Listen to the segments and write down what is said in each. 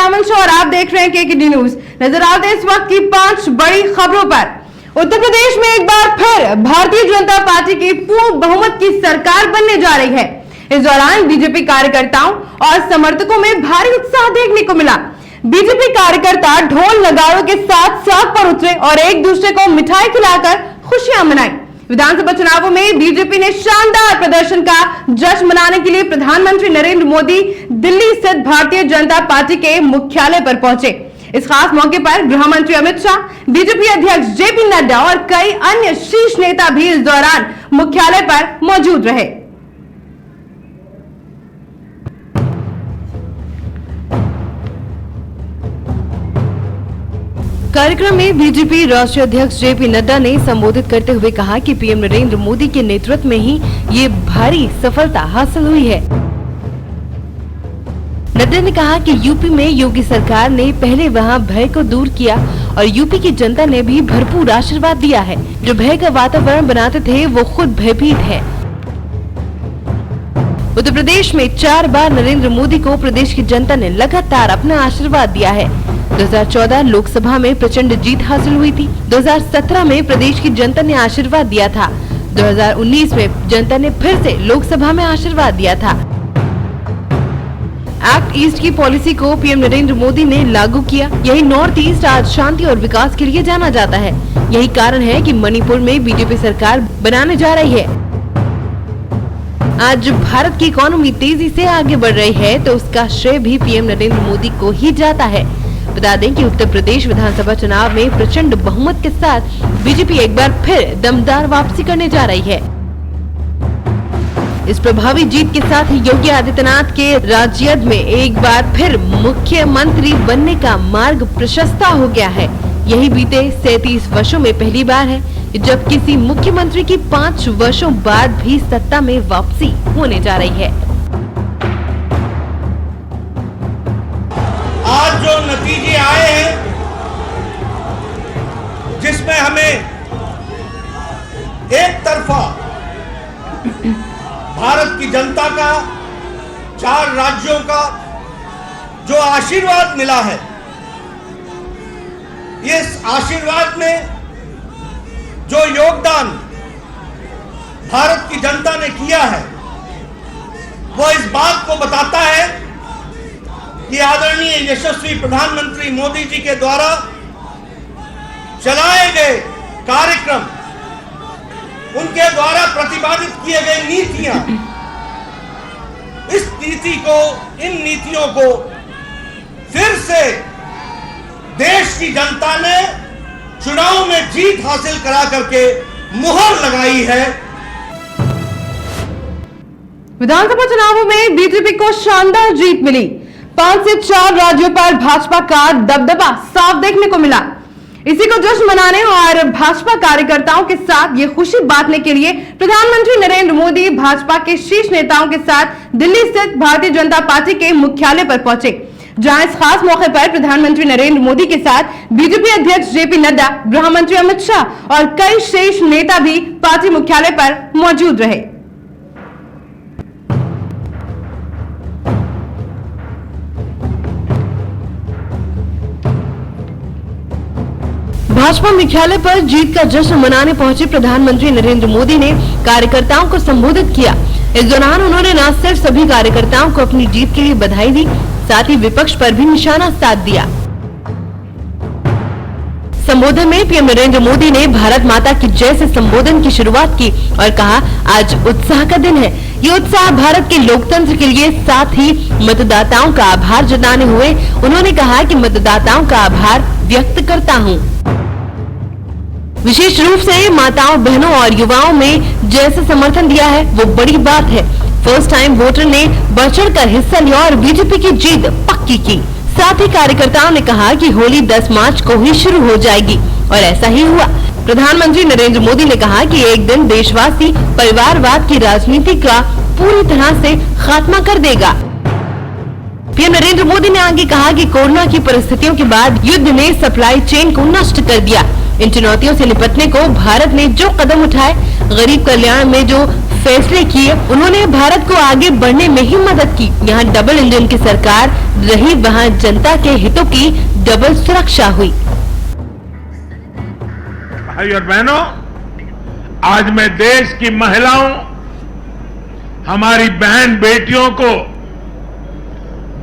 Shyamal show और आप देख रहे हैं केकेडी न्यूज। नजर आते इस वक्त की 5 बड़ी खबरों पर। उत्तर प्रदेश में एक बार फिर भारतीय जनता पार्टी की पूर्ण बहुमत की सरकार बनने जा रही है। इस दौरान बीजेपी कार्यकर्ताओं और समर्थकों में भारी उत्साह देखने को मिला। बीजेपी कार्यकर्ता ढोल नगाड़ों के साथ सड़क पर उतरे और एक दूसरे को मिठाई खिलाकर खुशियां मनाई। विधानसभा चुनावों में बीजेपी ने शानदार प्रदर्शन का जश्न मनाने के लिए प्रधानमंत्री नरेंद्र मोदी दिल्ली स्थित भारतीय जनता पार्टी के मुख्यालय पर पहुंचे। इस खास मौके पर गृह मंत्री अमित शाह, बीजेपी अध्यक्ष जेपी नड्डा और कई अन्य शीर्ष नेता भी इस दौरान मुख्यालय पर मौजूद रहे। कार्यक्रम में बीजेपी राष्ट्रीय अध्यक्ष जेपी नड्डा ने संबोधित करते हुए कहा कि पीएम नरेंद्र मोदी के नेतृत्व में ही ये भारी सफलता हासिल हुई है। नड्डा ने कहा कि यूपी में योगी सरकार ने पहले वहां भय को दूर किया और यूपी की जनता ने भी भरपूर आशीर्वाद दिया है। जो भय का वातावरण बनाते थे वो खुद भयभीत है। उत्तर प्रदेश में 4 बार नरेंद्र मोदी को प्रदेश की जनता ने लगातार अपना आशीर्वाद दिया है। 2014 लोकसभा में प्रचंड जीत हासिल हुई थी। 2017 में प्रदेश की जनता ने आशीर्वाद दिया था। 2019 में जनता ने फिर से लोकसभा में आशीर्वाद दिया था। एक्ट ईस्ट की पॉलिसी को पीएम नरेंद्र मोदी ने लागू किया। यही नॉर्थ ईस्ट आज शांति और विकास के लिए जाना जाता है। यही कारण है कि मणिपुर में बीजेपी सरकार बनाने जा रही है। आज भारत की इकोनॉमी तेजी से आगे बढ़ रही है तो उसका श्रेय भी पीएम नरेंद्र मोदी को ही जाता है। बता दें कि उत्तर प्रदेश विधानसभा चुनाव में प्रचंड बहुमत के साथ बीजेपी एक बार फिर दमदार वापसी करने जा रही है। इस प्रभावी जीत के साथ ही योगी आदित्यनाथ के राज्यद में एक बार फिर मुख्यमंत्री बनने का मार्ग प्रशस्त हो गया है। यही बीते 37 वर्षों में पहली बार है जब किसी मुख्यमंत्री की 5 वर्षों बाद भी सत्ता में वापसी होने जा रही है। आज जो नतीजे आए हैं जिसमें हमें एक तरफा भारत की जनता का 4 राज्यों का जो आशीर्वाद मिला है, इस आशीर्वाद में जो योगदान भारत की जनता ने किया है वो इस बात को बताता है कि आदरणीय यशस्वी प्रधानमंत्री मोदी जी के द्वारा चलाए गए कार्यक्रम, उनके द्वारा प्रतिपादित किए गए नीतियां, इस इन नीतियों को फिर से देश की जनता ने चुनाव में जीत हासिल करा करके मुहर लगाई है। विधानसभा चुनावों में बीजेपी को शानदार जीत मिली। 5 से 4 राज्यों पर भाजपा का दबदबा साफ देखने को मिला। इसी को जश्न मनाने और भाजपा कार्यकर्ताओं के साथ ये खुशी बांटने के लिए प्रधानमंत्री नरेंद्र मोदी भाजपा के शीर्ष नेताओं के साथ दिल्ली स्थित भारतीय जनता पार्टी के मुख्यालय पर पहुंचे, जहां इस खास मौके पर प्रधानमंत्री नरेंद्र मोदी के साथ बीजेपी अध्यक्ष जेपी नड्डा, गृह मंत्री अमित शाह और कई शीर्ष नेता भी पार्टी मुख्यालय पर मौजूद रहे। भाजपा मुख्यालय पर जीत का जश्न मनाने पहुंचे प्रधानमंत्री नरेंद्र मोदी ने कार्यकर्ताओं को संबोधित किया। इस दौरान उन्होंने न सिर्फ सभी कार्यकर्ताओं को अपनी जीत के लिए बधाई दी, साथ ही विपक्ष पर भी निशाना साध दिया। संबोधन में पीएम नरेंद्र मोदी ने भारत माता की जय से संबोधन की शुरुआत की और कहा, आज उत्साह का दिन है। ये उत्साह भारत के लोकतंत्र के लिए, साथ ही मतदाताओं का आभार जताने हुए उन्होंने कहा कि मतदाताओं का आभार व्यक्त करता हूँ। विशेष रूप से माताओं, बहनों और युवाओं में जैसे समर्थन दिया है वो बड़ी बात है। फर्स्ट टाइम वोटर ने बढ़-चढ़ कर हिस्सा लिया और बीजेपी की जीत पक्की की। साथ ही कार्यकर्ताओं ने कहा कि होली 10 मार्च को ही शुरू हो जाएगी और ऐसा ही हुआ। प्रधानमंत्री नरेंद्र मोदी ने कहा कि एक दिन देशवासी परिवारवाद की राजनीति का पूरी तरह से खात्मा कर देगा। पीएम नरेंद्र मोदी ने आगे कहा कि कोरोना की परिस्थितियों के बाद युद्ध ने सप्लाई चेन को नष्ट कर दिया। इन चुनौतियों से निपटने को भारत ने जो कदम उठाए, गरीब कल्याण में जो फैसले किए, उन्होंने भारत को आगे बढ़ने में ही मदद की। यहाँ डबल इंजन की सरकार रही वहां जनता के हितों की डबल सुरक्षा हुई। भाई और बहनों, आज मैं देश की महिलाओं, हमारी बहन बेटियों को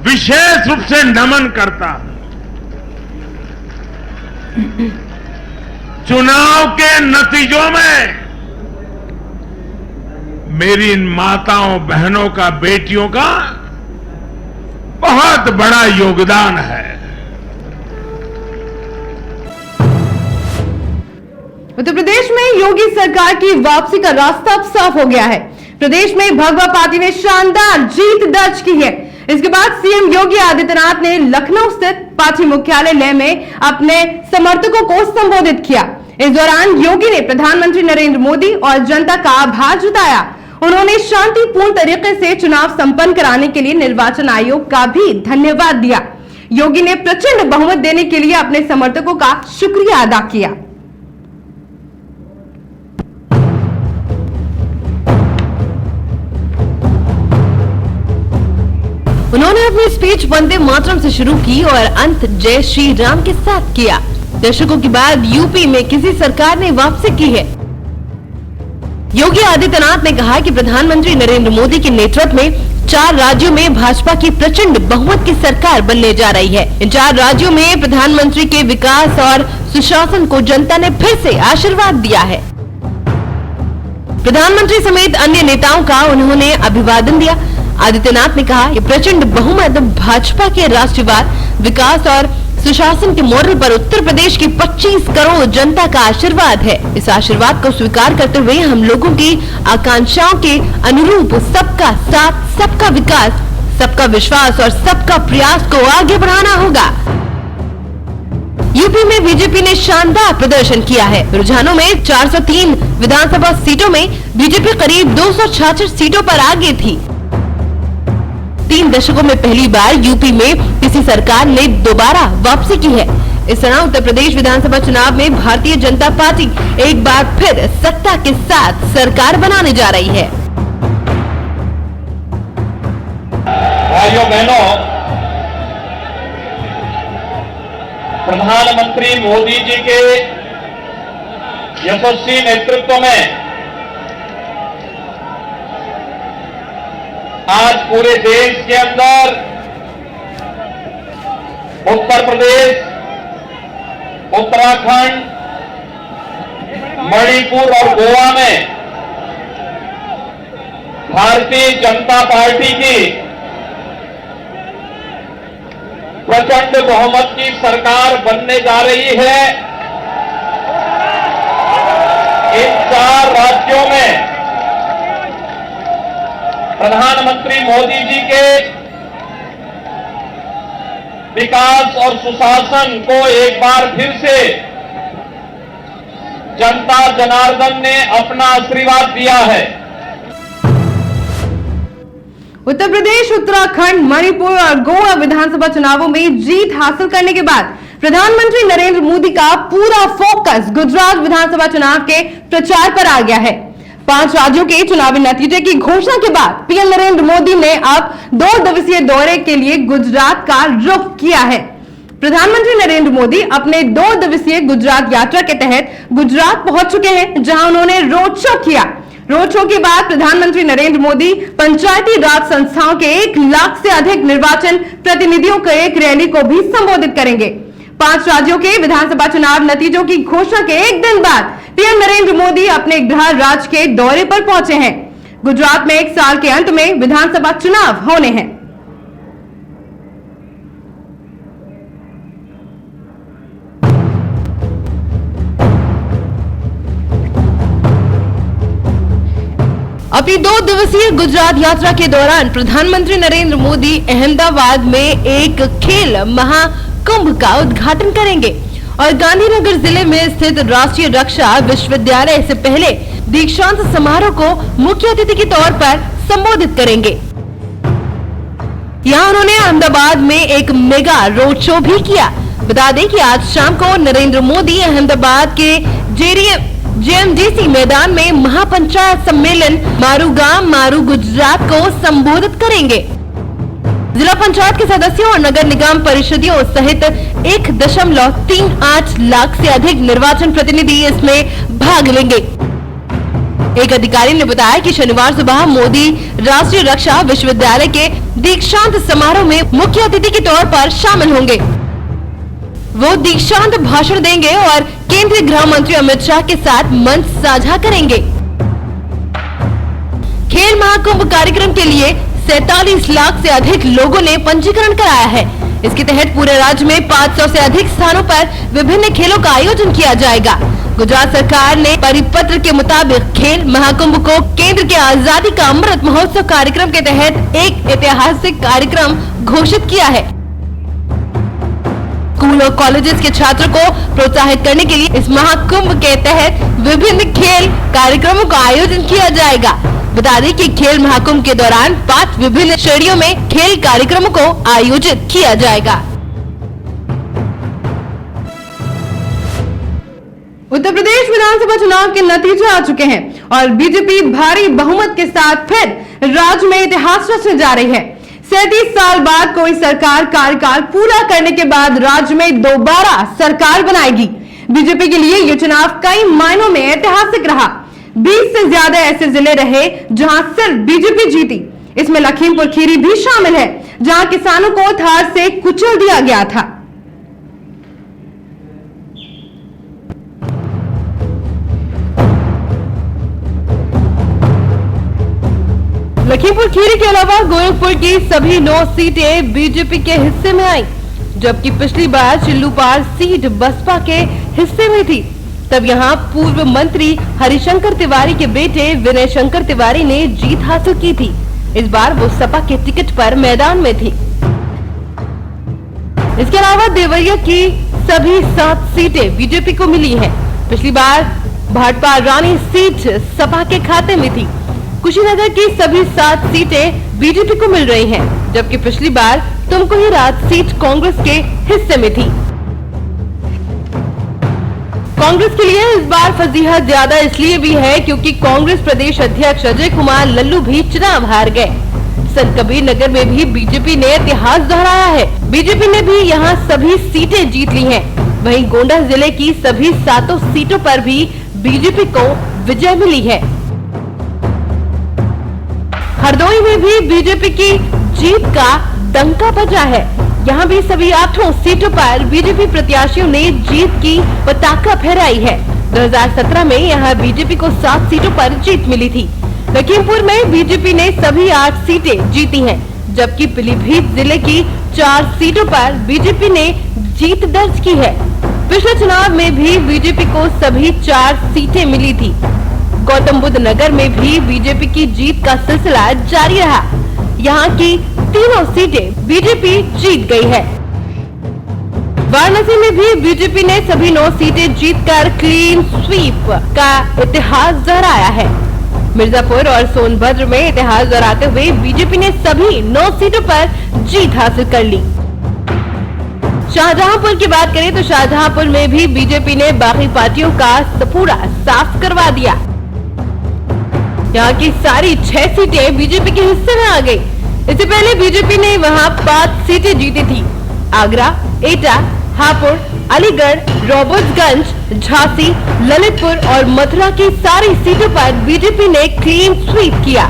विशेष रूप से नमन करता हूं। चुनाव के नतीजों में मेरी इन माताओं बहनों का, बेटियों का बहुत बड़ा योगदान है। उत्तर प्रदेश में योगी सरकार की वापसी का रास्ता अब साफ हो गया है। प्रदेश में भगवा पार्टी ने शानदार जीत दर्ज की है। इसके बाद सीएम योगी आदित्यनाथ ने लखनऊ स्थित पार्टी मुख्यालय में अपने समर्थकों को संबोधित किया। इस दौरान योगी ने प्रधानमंत्री नरेंद्र मोदी और जनता का आभार जताया। उन्होंने शांतिपूर्ण तरीके से चुनाव संपन्न कराने के लिए निर्वाचन आयोग का भी धन्यवाद दिया। योगी ने प्रचंड बहुमत देने के लिए अपने समर्थकों का शुक्रिया अदा किया। उन्होंने अपनी स्पीच वंदे मातरम से शुरू की और अंत जय श्री राम के साथ किया। दशकों के बाद यूपी में किसी सरकार ने वापसी की है। योगी आदित्यनाथ ने कहा कि प्रधानमंत्री नरेंद्र मोदी के नेतृत्व में 4 राज्यों में भाजपा की प्रचंड बहुमत की सरकार बनने जा रही है। इन 4 राज्यों में प्रधानमंत्री के विकास और सुशासन को जनता ने फिर से आशीर्वाद दिया है। प्रधानमंत्री समेत अन्य नेताओं का उन्होंने अभिवादन दिया। आदित्यनाथ ने कहा कि प्रचंड बहुमत भाजपा के राष्ट्रवाद, विकास और सुशासन के मॉडल पर उत्तर प्रदेश की 25 करोड़ जनता का आशीर्वाद है। इस आशीर्वाद को स्वीकार करते हुए हम लोगों की आकांक्षाओं के अनुरूप सबका साथ, सबका विकास, सबका विश्वास और सबका प्रयास को आगे बढ़ाना होगा। यूपी में बीजेपी ने शानदार प्रदर्शन किया है। रुझानों में 403 विधानसभा सीटों में बीजेपी करीब 266 सीटों पर आगे थी। 3 दशकों में पहली बार यूपी में किसी सरकार ने दोबारा वापसी की है। इस तरह उत्तर प्रदेश विधानसभा चुनाव में भारतीय जनता पार्टी एक बार फिर सत्ता के साथ सरकार बनाने जा रही है। भाइयों बहनों, प्रधानमंत्री मोदी जी के यशस्वी नेतृत्व में आज पूरे देश के अंदर उत्तर प्रदेश, उत्तराखंड, मणिपुर और गोवा में भारतीय जनता पार्टी की प्रचंड बहुमत की सरकार बनने जा रही है। इन 4 राज्यों में प्रधानमंत्री मोदी जी के विकास और सुशासन को एक बार फिर से जनता जनार्दन ने अपना आशीर्वाद दिया है। उत्तर प्रदेश, उत्तराखंड, मणिपुर और गोवा विधानसभा चुनावों में जीत हासिल करने के बाद प्रधानमंत्री नरेंद्र मोदी का पूरा फोकस गुजरात विधानसभा चुनाव के प्रचार पर आ गया है। 5 राज्यों के चुनावी नतीजे की घोषणा के बाद पीएम नरेंद्र मोदी ने अब 2 दिवसीय दौरे के लिए गुजरात का रुख किया है। प्रधानमंत्री नरेंद्र मोदी अपने 2 दिवसीय गुजरात यात्रा के तहत गुजरात पहुंच चुके हैं, जहां उन्होंने रोड शो किया। रोड शो के बाद प्रधानमंत्री नरेंद्र मोदी पंचायती राज संस्थाओं के 1 लाख से अधिक निर्वाचन प्रतिनिधियों के एक रैली को भी संबोधित करेंगे। 5 राज्यों के विधानसभा चुनाव नतीजों की घोषणा के एक दिन बाद पीएम नरेंद्र मोदी अपने गृह राज्य के दौरे पर पहुंचे हैं। गुजरात में 1 साल के अंत में विधानसभा चुनाव होने हैं। अपनी 2 दिवसीय गुजरात यात्रा के दौरान प्रधानमंत्री नरेंद्र मोदी अहमदाबाद में एक खेल महाकुंभ का उद्घाटन करेंगे और गांधीनगर जिले में स्थित राष्ट्रीय रक्षा विश्वविद्यालय से पहले दीक्षांत समारोह को मुख्य अतिथि के तौर पर संबोधित करेंगे। यहां उन्होंने अहमदाबाद में एक मेगा रोड शो भी किया। बता दें कि आज शाम को नरेंद्र मोदी अहमदाबाद के जेएमडीसी मैदान में महापंचायत सम्मेलन मारू गांव मारू गुजरात को संबोधित करेंगे। जिला पंचायत के सदस्यों और नगर निगम परिषदियों सहित 1.38 लाख से अधिक निर्वाचन प्रतिनिधि इसमें भाग लेंगे। एक अधिकारी ने बताया कि शनिवार सुबह मोदी राष्ट्रीय रक्षा विश्वविद्यालय के दीक्षांत समारोह में मुख्य अतिथि के तौर पर शामिल होंगे। वो दीक्षांत भाषण देंगे और केंद्रीय गृह मंत्री अमित शाह के साथ मंच साझा करेंगे। खेल महाकुंभ कार्यक्रम के लिए 47 लाख से अधिक लोगों ने पंजीकरण कराया है। इसके तहत पूरे राज्य में 500 से अधिक स्थानों पर विभिन्न खेलों का आयोजन किया जाएगा। गुजरात सरकार ने परिपत्र के मुताबिक खेल महाकुंभ को केंद्र के आजादी का अमृत महोत्सव कार्यक्रम के तहत एक ऐतिहासिक कार्यक्रम घोषित किया है। स्कूल और कॉलेजेस के छात्रों को प्रोत्साहित करने के लिए इस महाकुंभ के तहत विभिन्न खेल कार्यक्रमों का आयोजन किया जाएगा। बता दें कि खेल महाकुंभ के दौरान 5 विभिन्न श्रेणियों में खेल कार्यक्रमों को आयोजित किया जाएगा। उत्तर प्रदेश विधानसभा चुनाव के नतीजे आ चुके हैं और बीजेपी भारी बहुमत के साथ फिर राज्य में इतिहास रचने जा रही है। 37 साल बाद कोई सरकार कार्यकाल पूरा करने के बाद राज्य में दोबारा सरकार बनाएगी। बीजेपी के लिए ये चुनाव कई मायनों में ऐतिहासिक रहा। 20 से ज्यादा ऐसे जिले रहे जहां सिर्फ बीजेपी जीती। इसमें लखीमपुर खीरी भी शामिल है, जहां किसानों को थार से कुचल दिया गया था। लखीमपुर खीरी के अलावा गोरखपुर की सभी 9 सीटें बीजेपी के हिस्से में आई, जबकि पिछली बार चिल्लूपार सीट बसपा के हिस्से में थी। तब यहां पूर्व मंत्री हरिशंकर तिवारी के बेटे विनय शंकर तिवारी ने जीत हासिल की थी। इस बार वो सपा के टिकट पर मैदान में थी। इसके अलावा देवरिया की सभी 7 सीटें बीजेपी को मिली हैं। पिछली बार भाटपा रानी सीट सपा के खाते में थी। कुशीनगर की सभी 7 सीटें बीजेपी को मिल रही हैं, जबकि पिछली बार तुमको ही रात सीट कांग्रेस के हिस्से में थी। कांग्रेस के लिए इस बार फजीहत ज्यादा इसलिए भी है क्योंकि कांग्रेस प्रदेश अध्यक्ष अजय कुमार लल्लू भी चुनाव हार गए। संत कबीर नगर में भी बीजेपी ने इतिहास दोहराया है। बीजेपी ने भी यहां सभी सीटें जीत ली हैं। वहीं गोंडा जिले की सभी 7 सीटों पर भी बीजेपी को विजय मिली है। हरदोई में भी बीजेपी की जीत का डंका बजा है। यहाँ भी सभी 8 सीटों पर बीजेपी प्रत्याशियों ने जीत की पताका फहराई है। 2017 में यहाँ बीजेपी को 7 सीटों पर जीत मिली थी। लखीमपुर में बीजेपी ने सभी 8 सीटें जीती हैं, जबकि पीलीभीत जिले की 4 सीटों पर बीजेपी ने जीत दर्ज की है। पिछले चुनाव में भी बीजेपी को सभी 4 सीटें मिली थी। गौतम बुद्ध नगर में भी बीजेपी की जीत का सिलसिला जारी रहा। यहाँ की 3 सीटें बीजेपी जीत गई है। वाराणसी में भी बीजेपी ने सभी 9 सीटें जीतकर क्लीन स्वीप का इतिहास दोहराया है। मिर्जापुर और सोनभद्र में इतिहास दोहराते हुए बीजेपी ने सभी 9 सीटों पर जीत हासिल कर ली। शाहजहांपुर की बात करें तो शाहजहांपुर में भी बीजेपी ने बाकी पार्टियों का पूरा साफ करवा दिया। यहाँ की सारी 6 सीटें बीजेपी के हिस्से में आ गई। इससे पहले बीजेपी ने वहाँ 5 सीटें जीती थी। आगरा, एटा, हापुड़, अलीगढ़, रॉबर्ट्सगंज, झांसी, ललितपुर और मथुरा की सारी सीटों पर बीजेपी ने क्लीन स्वीप किया।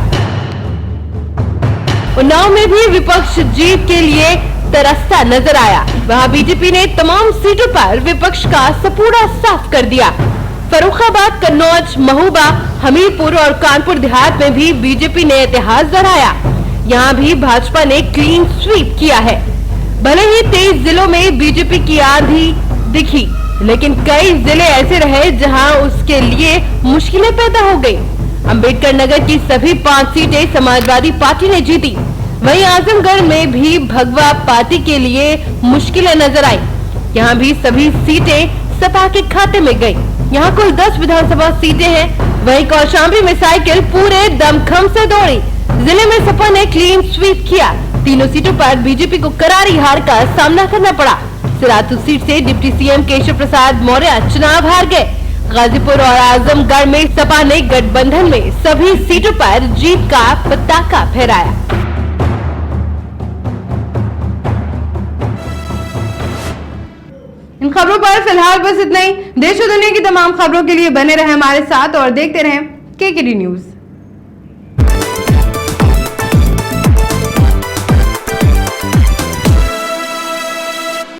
उन्नाव में भी विपक्ष जीत के लिए तरसता नजर आया। वहाँ बीजेपी ने तमाम सीटों पर विपक्ष का सपूरा साफ कर दिया। फर्रुखाबाद, कन्नौज, महोबा, हमीरपुर और कानपुर देहात में भी बीजेपी ने इतिहास दोहराया। यहाँ भी भाजपा ने क्लीन स्वीप किया है। भले ही 23 जिलों में बीजेपी की आंधी दिखी, लेकिन कई जिले ऐसे रहे जहां उसके लिए मुश्किलें पैदा हो गई। अंबेडकर नगर की सभी 5 सीटें समाजवादी पार्टी ने जीती। वहीं आजमगढ़ में भी भगवा पार्टी के लिए मुश्किलें नजर आई। यहाँ भी सभी सीटें सपा के खाते में गई। यहाँ कुल 10 विधानसभा सीटें हैं। वहीं कौशाम्बी में साइकिल पूरे दमखम से दौड़ी। जिले में सपा ने क्लीन स्वीप किया। तीनों सीटों पर बीजेपी को करारी हार का सामना करना पड़ा। सिराथू सीट से डिप्टी सीएम केशव प्रसाद मौर्य चुनाव हार गए। गाजीपुर और आजमगढ़ में सपा ने गठबंधन में सभी सीटों पर जीत का पताका फहराया। खबरों पर फिलहाल बस इतना ही। देश और दुनिया की तमाम खबरों के लिए बने रहे हमारे साथ और देखते रहें केकेडी न्यूज।